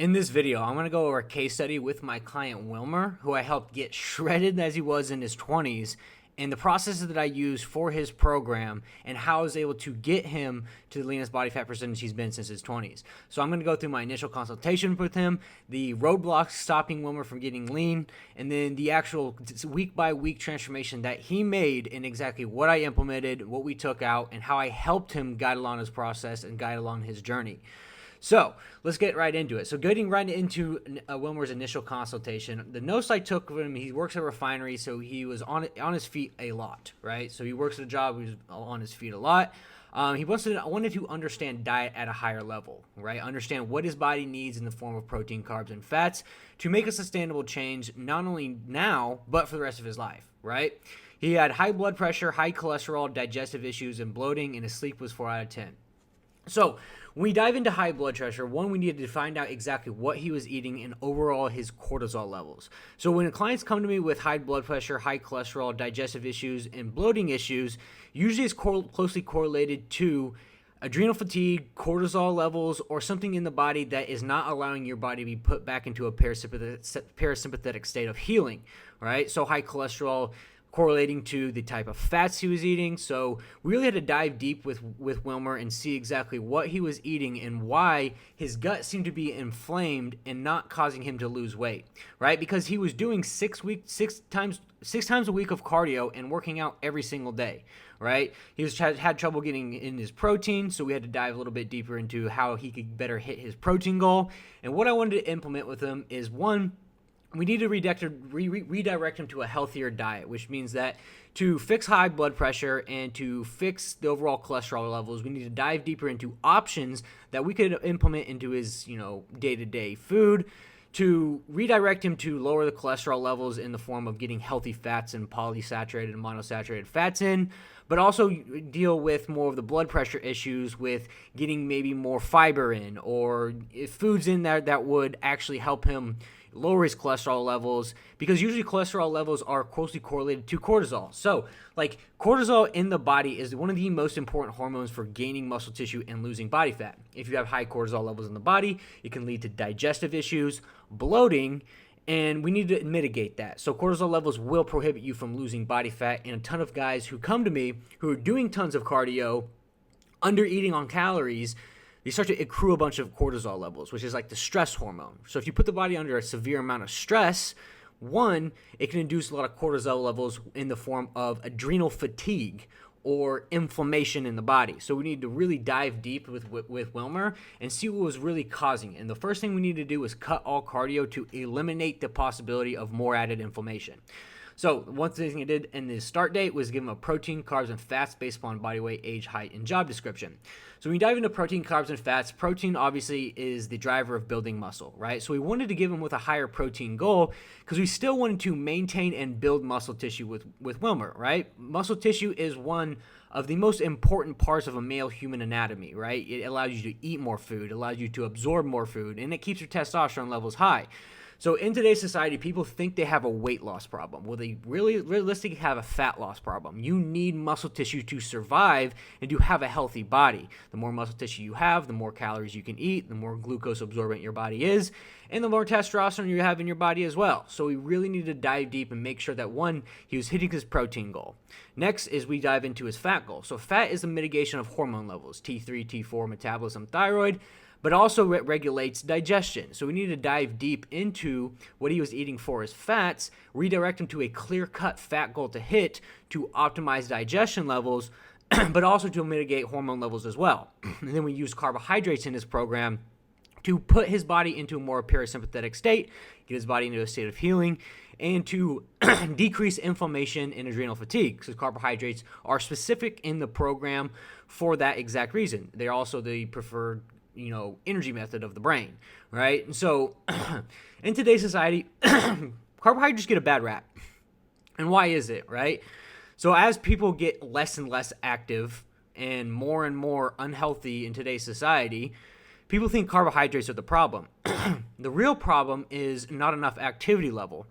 In this video, I'm going to go over a case study with my client Wilmer, who I helped get shredded as he was in his 20s, and the processes that I used for his program and how I was able to get him to the leanest body fat percentage he's been since his 20s. So I'm going to go through my initial consultation with him, the roadblocks stopping Wilmer from getting lean, and then the actual week-by-week transformation that he made and exactly what I implemented, what we took out, and how I helped him guide along his process and guide along his journey. So let's get right into it. So getting right into Wilmer's initial consultation, the notes I took from him, he works at a refinery, so he was on his feet a lot, right? So he works at a job, he was on his feet a lot. He wanted to understand diet at a higher level, right? Understand what his body needs in the form of protein, carbs, and fats to make a sustainable change, not only now, but for the rest of his life, right? He had high blood pressure, high cholesterol, digestive issues, and bloating, and his sleep was 4 out of 10. So when we dive into high blood pressure, one, we needed to find out exactly what he was eating and overall his cortisol levels. So when clients come to me with high blood pressure, high cholesterol, digestive issues, and bloating issues, usually it's closely correlated to adrenal fatigue, cortisol levels, or something in the body that is not allowing your body to be put back into a parasympathetic state of healing, right? So high cholesterol correlating to the type of fats he was eating. So we really had to dive deep with Wilmer and see exactly what he was eating and why his gut seemed to be inflamed and not causing him to lose weight, right? Because he was doing six times a week of cardio and working out every single day, right? He had trouble getting in his protein, so we had to dive a little bit deeper into how he could better hit his protein goal. And what I wanted to implement with him is, one, we need to redirect him to a healthier diet, which means that to fix high blood pressure and to fix the overall cholesterol levels, we need to dive deeper into options that we could implement into his, day-to-day food to redirect him to lower the cholesterol levels in the form of getting healthy fats and polysaturated and monosaturated fats in, but also deal with more of the blood pressure issues with getting maybe more fiber in or foods in there that would actually help him lower his cholesterol levels, because usually cholesterol levels are closely correlated to cortisol. So, cortisol in the body is one of the most important hormones for gaining muscle tissue and losing body fat. If you have high cortisol levels in the body, it can lead to digestive issues, bloating, and we need to mitigate that. So cortisol levels will prohibit you from losing body fat, and a ton of guys who come to me who are doing tons of cardio, under eating on calories, they start to accrue a bunch of cortisol levels, which is like the stress hormone. So if you put the body under a severe amount of stress, one, it can induce a lot of cortisol levels in the form of adrenal fatigue or inflammation in the body. So we need to really dive deep with Wilmer and see what was really causing it. And the first thing we need to do is cut all cardio to eliminate the possibility of more added inflammation. So one thing I did in the start date was give him a protein, carbs, and fats based upon body weight, age, height, and job description. So when we dive into protein, carbs, and fats, protein obviously is the driver of building muscle, right? So we wanted to give him with a higher protein goal because we still wanted to maintain and build muscle tissue with Wilmer, right? Muscle tissue is one of the most important parts of a male human anatomy, right? It allows you to eat more food, allows you to absorb more food, and it keeps your testosterone levels high. So in today's society, people think they have a weight loss problem. Well, they really realistically have a fat loss problem. You need muscle tissue to survive and to have a healthy body. The more muscle tissue you have, the more calories you can eat, the more glucose absorbent your body is, and the more testosterone you have in your body as well. So we really need to dive deep and make sure that, one, he was hitting his protein goal. Next is we dive into his fat goal. So fat is the mitigation of hormone levels, T3, T4, metabolism, thyroid, but also regulates digestion. So we need to dive deep into what he was eating for his fats, redirect him to a clear-cut fat goal to hit to optimize digestion levels, but also to mitigate hormone levels as well. And then we use carbohydrates in his program to put his body into a more parasympathetic state, get his body into a state of healing, and to decrease inflammation and adrenal fatigue, because carbohydrates are specific in the program for that exact reason. They're also the preferred energy method of the brain, right? And so in today's society, carbohydrates get a bad rap. And why is it, right? So as people get less and less active and more unhealthy in today's society, people think carbohydrates are the problem. The real problem is not enough activity level.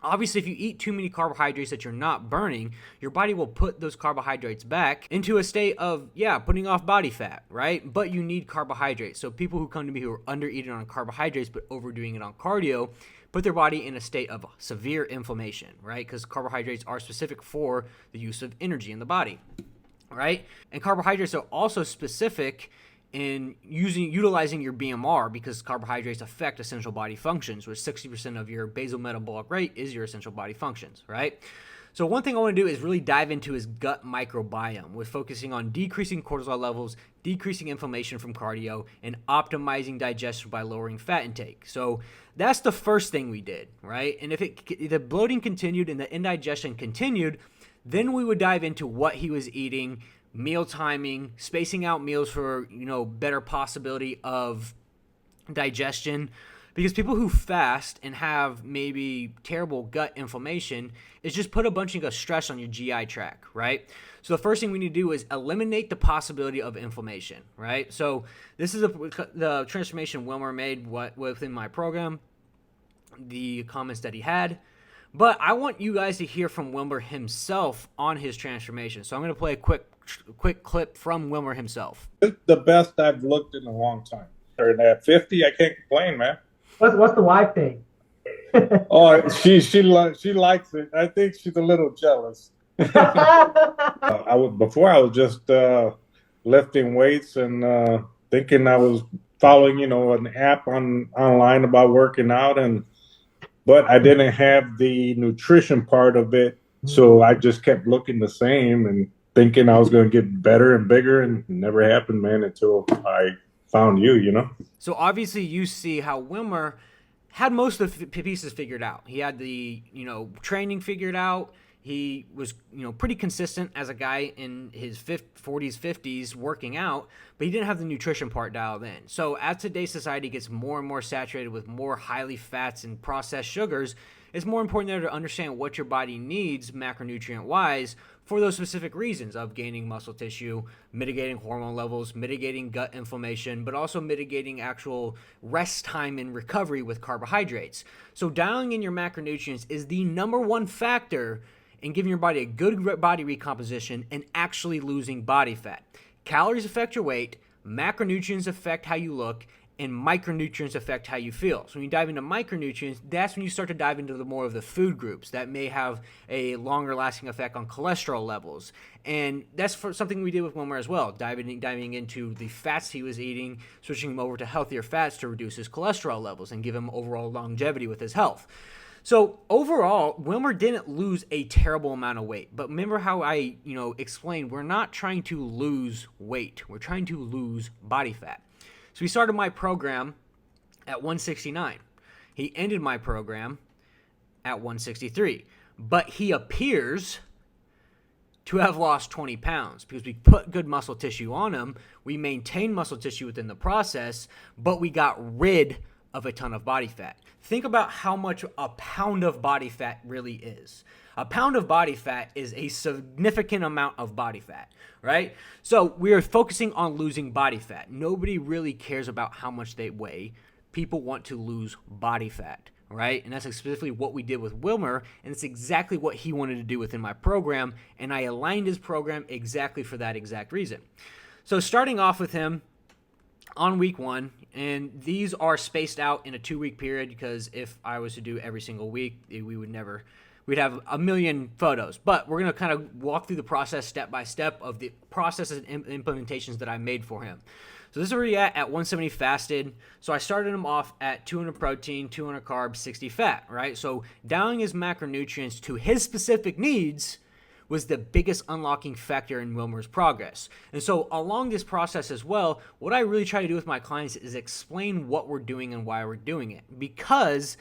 Obviously, if you eat too many carbohydrates that you're not burning, your body will put those carbohydrates back into a state of, putting off body fat, right? But you need carbohydrates. So people who come to me who are under eating on carbohydrates but overdoing it on cardio put their body in a state of severe inflammation, right? Because carbohydrates are specific for the use of energy in the body, right? And carbohydrates are also specific in utilizing your BMR, because carbohydrates affect essential body functions, where 60% of your basal metabolic rate is your essential body functions, right? So one thing I want to do is really dive into his gut microbiome, with focusing on decreasing cortisol levels, decreasing inflammation from cardio, and optimizing digestion by lowering fat intake. So that's the first thing we did, right? And if the bloating continued and the indigestion continued, then we would dive into what he was eating, meal timing, spacing out meals for, better possibility of digestion. Because people who fast and have maybe terrible gut inflammation is just put a bunch of stress on your GI tract, right? So the first thing we need to do is eliminate the possibility of inflammation, right? So this is the transformation Wilmer made within my program, the comments that he had. But I want you guys to hear from Wilmer himself on his transformation. So I'm going to play a quick clip from Wilmer himself. It's the best I've looked in a long time. And at 50, I can't complain, man. What's the wife thing? Oh, she likes it. I think she's a little jealous. Before I was just lifting weights and thinking I was following, an app online about working out, but I didn't have the nutrition part of it, so I just kept looking the same and thinking I was going to get better and bigger, and it never happened, man, until I found you. So obviously you see how Wilmer had most of the pieces figured out. He had the, training figured out. He was, pretty consistent as a guy in his 40s, 50s working out, but he didn't have the nutrition part dialed in. So as today's society gets more and more saturated with more highly fats and processed sugars, it's more important there to understand what your body needs macronutrient-wise for those specific reasons of gaining muscle tissue, mitigating hormone levels, mitigating gut inflammation, but also mitigating actual rest time and recovery with carbohydrates. So dialing in your macronutrients is the number one factor in giving your body a good body recomposition and actually losing body fat. Calories affect your weight, macronutrients affect how you look, and micronutrients affect how you feel. So when you dive into micronutrients, that's when you start to dive into more of the food groups that may have a longer lasting effect on cholesterol levels. And that's something we did with Wilmer as well, diving into the fats he was eating, switching him over to healthier fats to reduce his cholesterol levels and give him overall longevity with his health. So overall, Wilmer didn't lose a terrible amount of weight. But remember how I, explained, we're not trying to lose weight. We're trying to lose body fat. So he started my program at 169. He ended my program at 163. But he appears to have lost 20 pounds because we put good muscle tissue on him. We maintained muscle tissue within the process, but we got rid of a ton of body fat. Think about how much a pound of body fat really is. A pound of body fat is a significant amount of body fat, right? So we are focusing on losing body fat. Nobody really cares about how much they weigh. People want to lose body fat, right? And that's specifically what we did with Wilmer, and it's exactly what he wanted to do within my program, and I aligned his program exactly for that exact reason. So starting off with him on week 1, and these are spaced out in a 2-week period, because if I was to do every single week, we'd have a million photos. But we're going to kind of walk through the process step by step of the processes and implementations that I made for him. So this is where he at 170 fasted. So I started him off at 200 protein, 200 carbs, 60 fat, right? So dialing his macronutrients to his specific needs was the biggest unlocking factor in Wilmer's progress. And so along this process as well, what I really try to do with my clients is explain what we're doing and why we're doing it. Because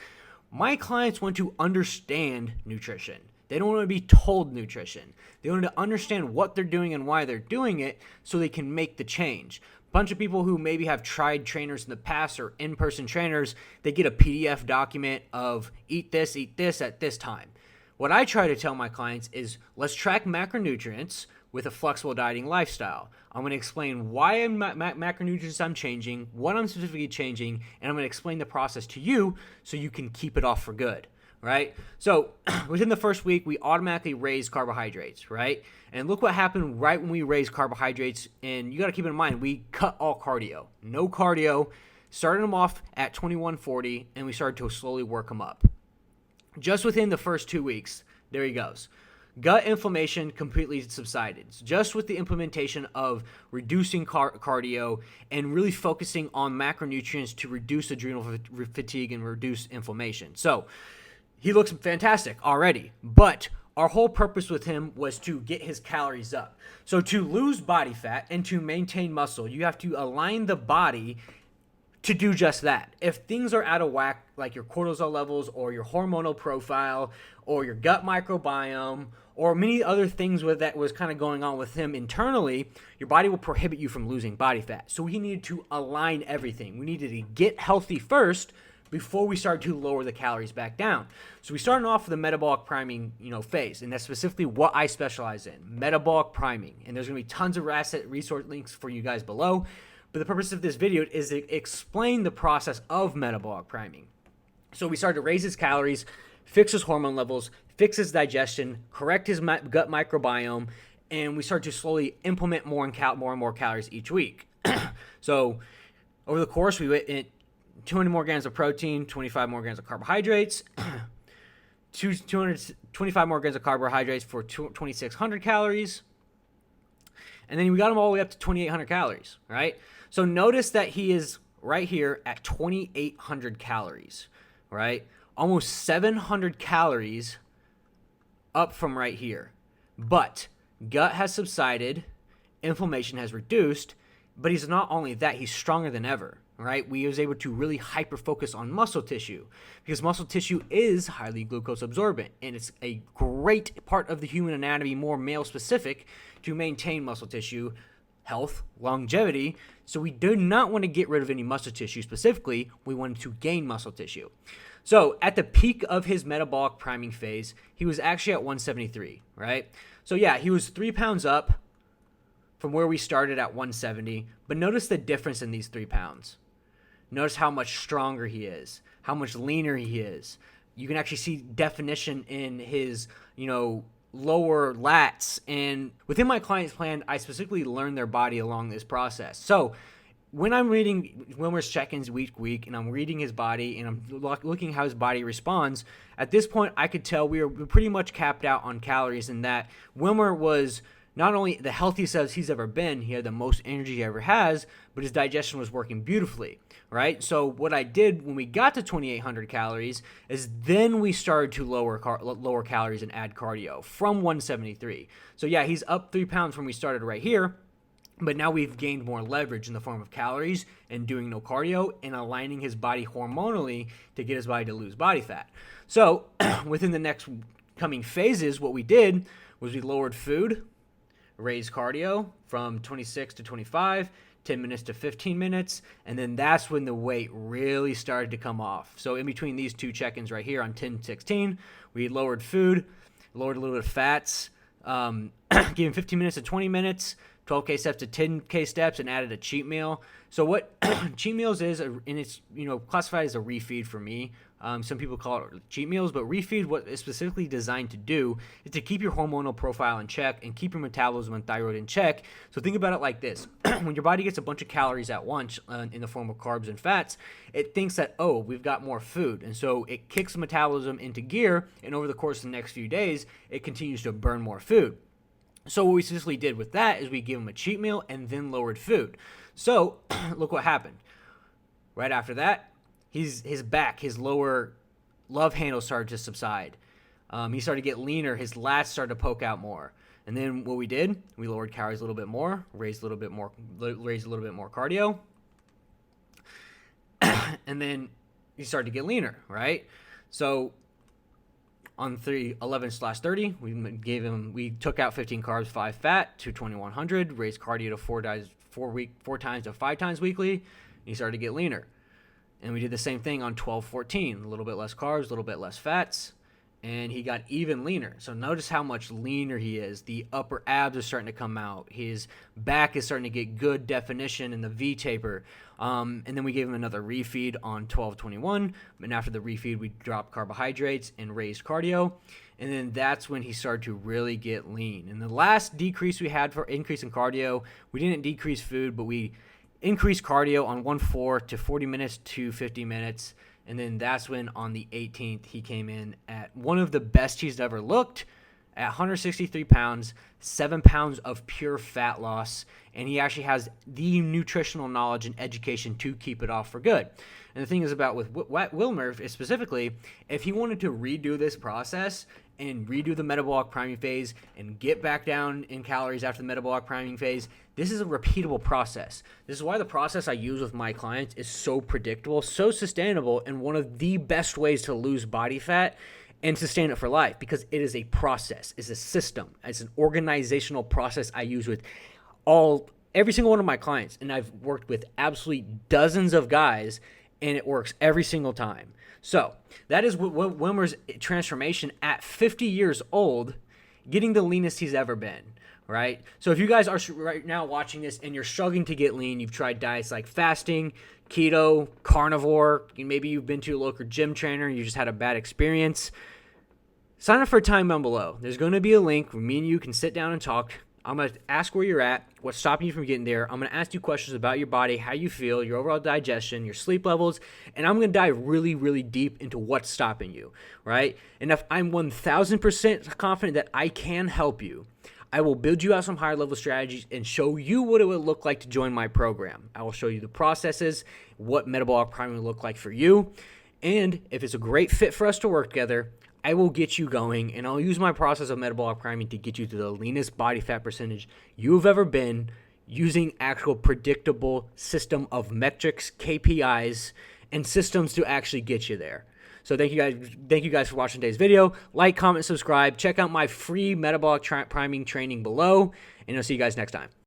my clients want to understand nutrition. They don't want to be told nutrition. They want to understand what they're doing and why they're doing it so they can make the change. A bunch of people who maybe have tried trainers in the past or in-person trainers, they get a PDF document of eat this at this time. What I try to tell my clients is let's track macronutrients with a flexible dieting lifestyle. I'm going to explain why macronutrients I'm changing, what I'm specifically changing, and I'm going to explain the process to you so you can keep it off for good. right? So within the first week, we automatically raised carbohydrates, right? And look what happened right when we raised carbohydrates. And you got to keep in mind, we cut all cardio, no cardio, started him off at 2140, and we started to slowly work him up. Just within the first 2 weeks, there he goes. Gut inflammation completely subsided. Just with the implementation of reducing cardio and really focusing on macronutrients to reduce adrenal fatigue and reduce inflammation. So he looks fantastic already, but our whole purpose with him was to get his calories up. So to lose body fat and to maintain muscle, you have to align the body to do just that. If things are out of whack, like your cortisol levels or your hormonal profile or your gut microbiome or many other things that was kind of going on with him internally, your body will prohibit you from losing body fat. So we needed to align everything. We needed to get healthy first before we started to lower the calories back down. So we started off with the metabolic priming, phase, and that's specifically what I specialize in, metabolic priming. And there's going to be tons of asset resource links for you guys below. But the purpose of this video is to explain the process of metabolic priming. So we started to raise his calories, fix his hormone levels, fix his digestion, correct his gut microbiome, and we started to slowly implement more and more calories each week. So over the course, we went in 200 more grams of protein, 25 more grams of carbohydrates, 225 more grams of carbohydrates for 2,600 calories. And then we got him all the way up to 2,800 calories, right? So notice that he is right here at 2,800 calories, right? Almost 700 calories up from right here. But gut has subsided, inflammation has reduced, but he's not only that, he's stronger than ever, right? We was able to really hyper focus on muscle tissue because muscle tissue is highly glucose absorbent, and it's a great part of the human anatomy, more male specific, to maintain muscle tissue health, longevity. So we do not want to get rid of any muscle tissue specifically. We wanted to gain muscle tissue. So at the peak of his metabolic priming phase, he was actually at 173, right? So yeah, he was 3 pounds up from where we started at 170, but notice the difference in these 3 pounds. Notice how much stronger he is, how much leaner he is. You can actually see definition in his, lower lats. And within my client's plan, I specifically learn their body along this process. So when I'm reading Wilmer's check-ins week to week, and I'm reading his body, and I'm looking how his body responds, at this point, I could tell we were pretty much capped out on calories, and that Wilmer was not only the healthiest as he's ever been, he had the most energy he ever has, but his digestion was working beautifully, right? So what I did when we got to 2,800 calories is then we started to lower calories and add cardio from 173. So yeah, he's up 3 pounds from we started right here, but now we've gained more leverage in the form of calories and doing no cardio and aligning his body hormonally to get his body to lose body fat. So within the next coming phases, what we did was we lowered food, raised cardio from 26 to 25, 10 minutes to 15 minutes, and then that's when the weight really started to come off. So in between these two check-ins right here on 10-16, we lowered food, lowered a little bit of fats, gave him 15 minutes to 20 minutes, 12K steps to 10K steps, and added a cheat meal. So what cheat meals is, and it's classified as a refeed for me. Some people call it cheat meals, but refeed, what it's specifically designed to do is to keep your hormonal profile in check and keep your metabolism and thyroid in check. So think about it like this. When your body gets a bunch of calories at once in the form of carbs and fats, it thinks that, oh, we've got more food. And so it kicks metabolism into gear, and over the course of the next few days, it continues to burn more food. So what we specifically did with that is we gave him a cheat meal and then lowered food. So look what happened. Right after that, his lower love handle started to subside. He started to get leaner. His lats started to poke out more. And then what we did, we lowered calories a little bit more, raised a little bit more cardio, and then he started to get leaner, right? So on 11/30, we took out 15 carbs, 5 fat to 2,100, raised cardio to 4 times to 5 times weekly, and he started to get leaner. And we did the same thing on 12/14, a little bit less carbs, a little bit less fats, and he got even leaner. So notice how much leaner he is. The upper abs are starting to come out. His back is starting to get good definition in the V taper. And then we gave him another refeed on 12/21. And after the refeed, we dropped carbohydrates and raised cardio. And then that's when he started to really get lean. And the last decrease we had for increase in cardio, we didn't decrease food, but we increased cardio on 1/4 to 40 minutes to 50 minutes. And then that's when on the 18th, he came in at one of the best he's ever looked at 163 pounds, 7 pounds of pure fat loss. And he actually has the nutritional knowledge and education to keep it off for good. And the thing is about with Wilmer specifically, if he wanted to redo this process and redo the metabolic priming phase and get back down in calories after the metabolic priming phase, this is a repeatable process. This is why the process I use with my clients is so predictable, so sustainable, and one of the best ways to lose body fat and sustain it for life, because it is a process, it's a system, it's an organizational process I use with every single one of my clients. And I've worked with absolutely dozens of guys, and it works every single time. So that is Wilmer's transformation at 50 years old, getting the leanest he's ever been, right? So if you guys are right now watching this and you're struggling to get lean, you've tried diets like fasting, keto, carnivore, maybe you've been to a local gym trainer and you just had a bad experience, sign up for a time down below. There's going to be a link where me and you can sit down and talk. I'm going to ask where you're at, what's stopping you from getting there. I'm going to ask you questions about your body, how you feel, your overall digestion, your sleep levels, and I'm going to dive really, really deep into what's stopping you, right? And if I'm 1,000% confident that I can help you, I will build you out some higher level strategies and show you what it would look like to join my program. I will show you the processes, what metabolic priming will look like for you, and if it's a great fit for us to work together, I will get you going, and I'll use my process of metabolic priming to get you to the leanest body fat percentage you've ever been, using actual predictable system of metrics, KPIs, and systems to actually get you there. So thank you guys for watching today's video. Like, comment, subscribe. Check out my free metabolic priming training below, and I'll see you guys next time.